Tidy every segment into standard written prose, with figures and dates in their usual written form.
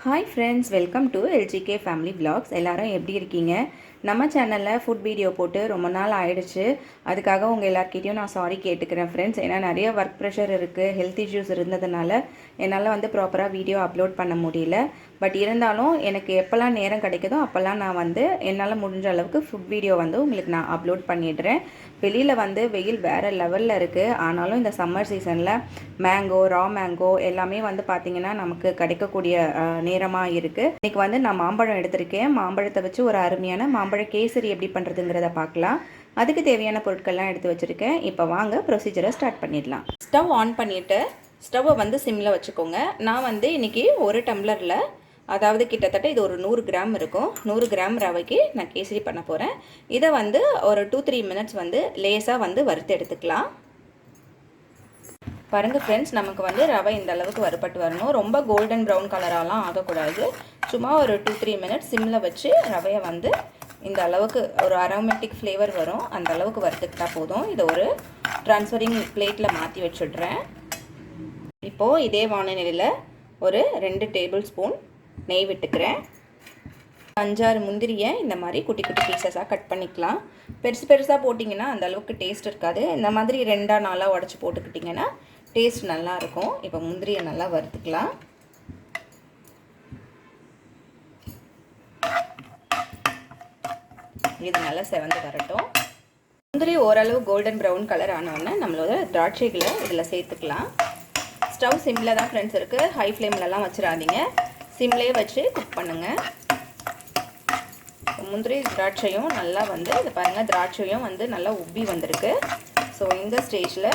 Hi friends, welcome to LGK family vlogs. எல்லாரும் எப்படி இருக்கீங்க? நம்ம சேனலில் ஃபுட் வீடியோ போட்டு ரொம்ப நாள் ஆயிடுச்சு. அதுக்காக உங்கள் எல்லாருக்கிட்டையும் நான் சாரி கேட்டுக்கிறேன் ஃப்ரெண்ட்ஸ். ஏன்னா நிறைய ஒர்க் ப்ரெஷர் இருக்குது, ஹெல்த் இஷ்யூஸ் இருந்ததுனால என்னால் ப்ராப்பராக வீடியோ அப்லோட் பண்ண முடியல. பட் இருந்தாலும் எனக்கு எப்போல்லாம் நேரம் கிடைக்குதோ அப்போல்லாம் நான் என்னால் முடிஞ்ச அளவுக்கு ஃபுட் வீடியோ உங்களுக்கு நான் அப்லோட் பண்ணிடுறேன். வெளியில் வெயில் வேறு லெவலில் இருக்குது. ஆனாலும் இந்த சம்மர் சீசனில் மேங்கோ, ரா மேங்கோ எல்லாமே பார்த்திங்கன்னா நமக்கு கிடைக்கக்கூடிய நேரமாக இருக்குது. இன்றைக்கி நான் மாம்பழம் எடுத்திருக்கேன். மாம்பழத்தை வச்சு ஒரு அருமையான மாம்பழ கேசரி எப்படி பண்ணுறதுங்கிறத பார்க்கலாம். அதுக்கு தேவையான பொருட்கள்லாம் எடுத்து வச்சுருக்கேன். இப்போ வாங்க ப்ரொசீஜரை ஸ்டார்ட் பண்ணிடலாம். ஸ்டவ் ஆன் பண்ணிவிட்டு ஸ்டவ்வை சிம்மில் வச்சுக்கோங்க. நான் இன்றைக்கி ஒரு டம்ளரில், அதாவது கிட்டத்தட்ட இது ஒரு 100 கிராம் இருக்கும், 100 கிராம் ரவைக்கு நான் கேசரி பண்ண போகிறேன். இதை ஒரு 2-3 மினிட்ஸ் லேசாக வறுத்து எடுத்துக்கலாம். பாருங்கள் ஃப்ரெண்ட்ஸ், நமக்கு ரவை இந்த அளவுக்கு வறுபட்டு வரணும். ரொம்ப கோல்டன் ப்ரௌன் கலராலாம் ஆகக்கூடாது. சும்மா ஒரு 2-3 மினிட்ஸ் சிம்மில் வச்சு ரவையை இந்த அளவுக்கு ஒரு அரோமேட்டிக் ஃப்ளேவர் வரும், அந்த அளவுக்கு வறுத்துக்கிட்டால் போதும். இதை ஒரு ட்ரான்ஸ்ஃபரிங் பிளேட்டில் மாற்றி வச்சுடுறேன். இப்போது இதே வானலியில் ஒரு 2 டேபிள் ஸ்பூன் நெய் விட்டுக்கிறேன். 5-6 முந்திரியை இந்த மாதிரி குட்டி குட்டி பீசஸாக கட் பண்ணிக்கலாம். பெருசாக போட்டிங்கன்னா அந்த அளவுக்கு டேஸ்ட் இருக்காது. இந்த மாதிரி 2-4 உடச்சி போட்டுக்கிட்டிங்கன்னா டேஸ்ட் நல்லாயிருக்கும். இப்போ முந்திரியை நல்லா வறுத்துக்கலாம். இது நல்லா செவந்து வரட்டும். முந்திரி ஓரளவு கோல்டன் ப்ரௌன் கலர் ஆனோடனே நம்மளோட திராட்சைகளை இதில் சேர்த்துக்கலாம். ஸ்டவ் சிம்மில் தான் ஃப்ரெண்ட்ஸ் இருக்குது, ஹை ஃப்ளேம்லலாம் வச்சிடாதீங்க, சிம்லேயே வச்சு குக் பண்ணுங்கள். முந்திரி திராட்சையும் நல்லா இது பாருங்கள், திராட்சையும் நல்லா உப்பி வந்திருக்கு. ஸோ இந்த ஸ்டேஜில்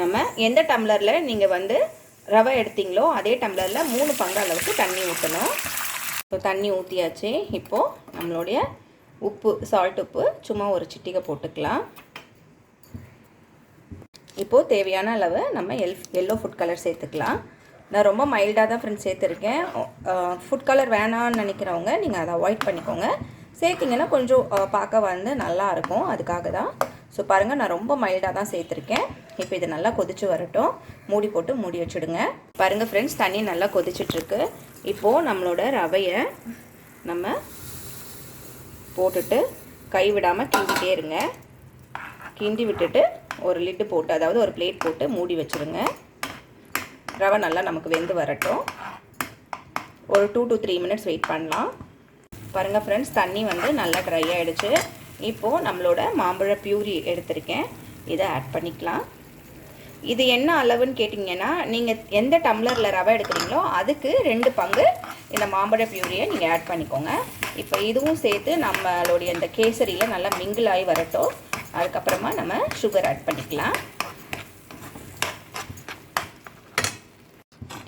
நம்ம எந்த டம்ளரில் நீங்கள் ரவை எடுத்தீங்களோ அதே டம்ளரில் 3 பங்கு அளவுக்கு தண்ணி ஊற்றணும். ஸோ தண்ணி ஊற்றியாச்சு. இப்போது நம்மளுடைய உப்பு, சால்ட் உப்பு சும்மா ஒரு சிட்டிகை போட்டுக்கலாம். இப்போது தேவையான அளவு நம்ம எல்லோ ஃபுட் கலர் சேர்த்துக்கலாம். நான் ரொம்ப மைல்டாக தான் ஃப்ரெண்ட்ஸ் சேர்த்துருக்கேன். ஃபுட் கலர் வேணான்னு நினைக்கிறவங்க நீங்கள் அதை அவாய்ட் பண்ணிக்கோங்க. சேர்த்திங்கன்னா கொஞ்சம் பார்க்க நல்லாயிருக்கும், அதுக்காக தான். ஸோ பாருங்கள், நான் ரொம்ப மைல்டாக தான் சேர்த்துருக்கேன். இப்போ இது நல்லா கொதிச்சு வரட்டும். மூடி போட்டு மூடி வச்சுடுங்க. பாருங்கள் ஃப்ரெண்ட்ஸ், தண்ணி நல்லா கொதிச்சிட்ருக்கு. இப்போது நம்மளோட ரவையை நம்ம போட்டுட்டு கைவிடாமல் கிண்டிகிட்டே இருங்க. கிண்டி விட்டுட்டு ஒரு லிட்டு போட்டு, அதாவது ஒரு பிளேட் போட்டு மூடி வச்சுருங்க. ரவை நல்லா நமக்கு வெந்து வரட்டும். ஒரு 2-3 மினிட்ஸ் வெயிட் பண்ணலாம். பாருங்கள் ஃப்ரெண்ட்ஸ், தண்ணி நல்லா ட்ரை ஆகிடுச்சு. இப்போது நம்மளோட மாம்பழ பியூரி எடுத்திருக்கேன், இதை ஆட் பண்ணிக்கலாம். இது என்ன அளவுன்னு கேட்டிங்கன்னா, நீங்கள் எந்த டம்ளரில் ரவை எடுக்கிறீங்களோ அதுக்கு 2 பங்கு இந்த மாம்பழ பியூரியை நீங்கள் ஆட் பண்ணிக்கோங்க. இப்போ இதுவும் சேர்த்து நம்மளுடைய இந்த கேசரியில் நல்லா மிங்கிள் ஆகி வரட்டும். அதுக்கப்புறமா நம்ம சுகர் ஆட் பண்ணிக்கலாம்.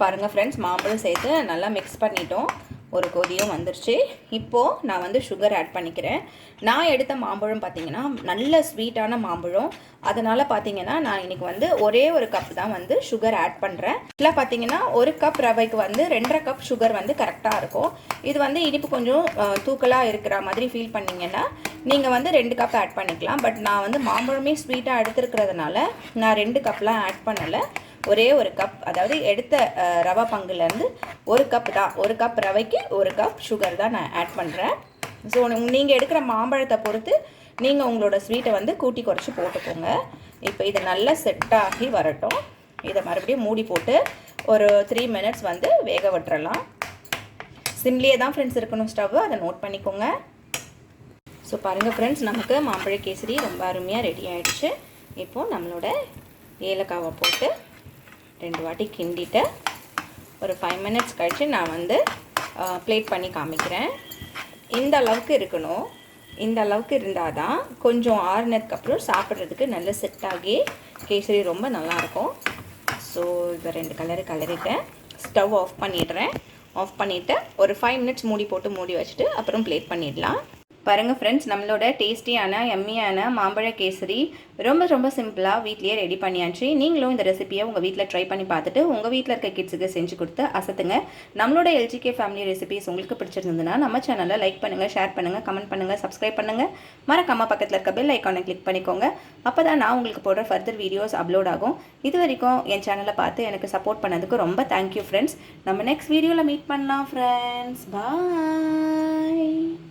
பாருங்கள் ஃப்ரெண்ட்ஸ், மாம்பழம் சேர்த்து நல்லா மிக்ஸ் பண்ணிட்டோம். ஒரு கொதியும் வந்துருச்சு. இப்போது நான் சுகர் ஆட் பண்ணிக்கிறேன். நான் எடுத்த மாம்பழம் பார்த்திங்கன்னா நல்ல ஸ்வீட்டான மாம்பழம். அதனால் பார்த்திங்கன்னா நான் இன்றைக்கி ஒரே ஒரு கப் தான் சுகர் ஆட் பண்ணுறேன். இல்லை பார்த்திங்கன்னா ஒரு கப் ரவைக்கு 2.5 கப் சுகர் கரெக்டாக இருக்கும். இது இனிப்பு கொஞ்சம் தூக்கலாக இருக்கிற மாதிரி ஃபீல் பண்ணிங்கன்னா நீங்கள் 2 கப் ஆட் பண்ணிக்கலாம். பட் நான் மாம்பழமே ஸ்வீட்டாக எடுத்துருக்கிறதுனால நான் 2 கப்லாம் ஆட் பண்ணலை. ஒரே ஒரு கப், அதாவது எடுத்த ரவை பங்குலேருந்து ஒரு கப் தான், ஒரு கப் ரவைக்கு 1 கப் சுகர் தான் நான் ஆட் பண்ணுறேன். ஸோ நீங்கள் எடுக்கிற மாம்பழத்தை பொறுத்து நீங்கள் உங்களோட ஸ்வீட்டை கூட்டி குறைச்சி போட்டுக்கோங்க. இப்போ இது நல்லா செட் ஆகி வரட்டும். இதை மறுபடியும் மூடி போட்டு ஒரு 3 மினிட்ஸ் வேக விட்டுறலாம். சிம்லியே தான் ஃப்ரெண்ட்ஸ் இருக்கணும் ஸ்டவ், அதை நோட் பண்ணிக்கோங்க. ஸோ பாருங்கள் ஃப்ரெண்ட்ஸ், நமக்கு மாம்பழ கேசரி ரொம்ப அருமையாக ரெடி ஆகிடுச்சு. இப்போது நம்மளோட ஏலக்காவை போட்டு 2 வாட்டி கிண்டிட்டு ஒரு 5 மினிட்ஸ் கழித்து நான் பிளேட் பண்ணி காமிக்கிறேன். இந்த அளவுக்கு இருக்கணும். இந்த அளவுக்கு இருந்தால் தான் கொஞ்சம் ஆறுனதுக்கப்புறம் சாப்பிட்றதுக்கு நல்ல செட் ஆகி கேசரி ரொம்ப நல்லாயிருக்கும். ஸோ இப்போ 2 கலரு கலரிட்டேன். ஸ்டவ் ஆஃப் பண்ணிடுறேன். ஆஃப் பண்ணிவிட்டு ஒரு 5 மினிட்ஸ் மூடி போட்டு மூடி வச்சுட்டு அப்புறம் பிளேட் பண்ணிடலாம். பாருங்கள் ஃப்ரெண்ட்ஸ், நம்மளோட டேஸ்டியான எம்மியான மாம்பழ கேசரி ரொம்ப ரொம்ப சிம்பிளாக வீட்லேயே ரெடி பண்ணியாச்சு. நீங்களும் இந்த ரெசிபியை உங்கள் வீட்டில் ட்ரை பண்ணி பார்த்துட்டு உங்கள் வீட்டில் இருக்க கிட்ஸுக்கு செஞ்சு கொடுத்து அசத்துங்க. நம்மளோட எல்ஜிகே ஃபேமிலி ரெசிபிஸ் உங்களுக்கு பிடிச்சிருந்ததுன்னா நம்ம சேனலை லைக் பண்ணுங்கள், ஷேர் பண்ணுங்கள், கமெண்ட் பண்ணுங்கள், சப்ஸ்கிரைப் பண்ணுங்கள். மறக்காம பக்கத்தில் இருக்க பெல் ஐக்கானை கிளிக் பண்ணிக்கோங்க. அப்போ தான் நான் உங்களுக்கு போடுற ஃபர்தர் வீடியோஸ் அப்லோட் ஆகும். இது வரைக்கும் என் சேனலை பார்த்து எனக்கு சப்போர்ட் பண்ணதுக்கு ரொம்ப தேங்க்யூ ஃப்ரெண்ட்ஸ். நம்ம நெக்ஸ்ட் வீடியோவில் மீட் பண்ணலாம் ஃப்ரெண்ட்ஸ். பாய்.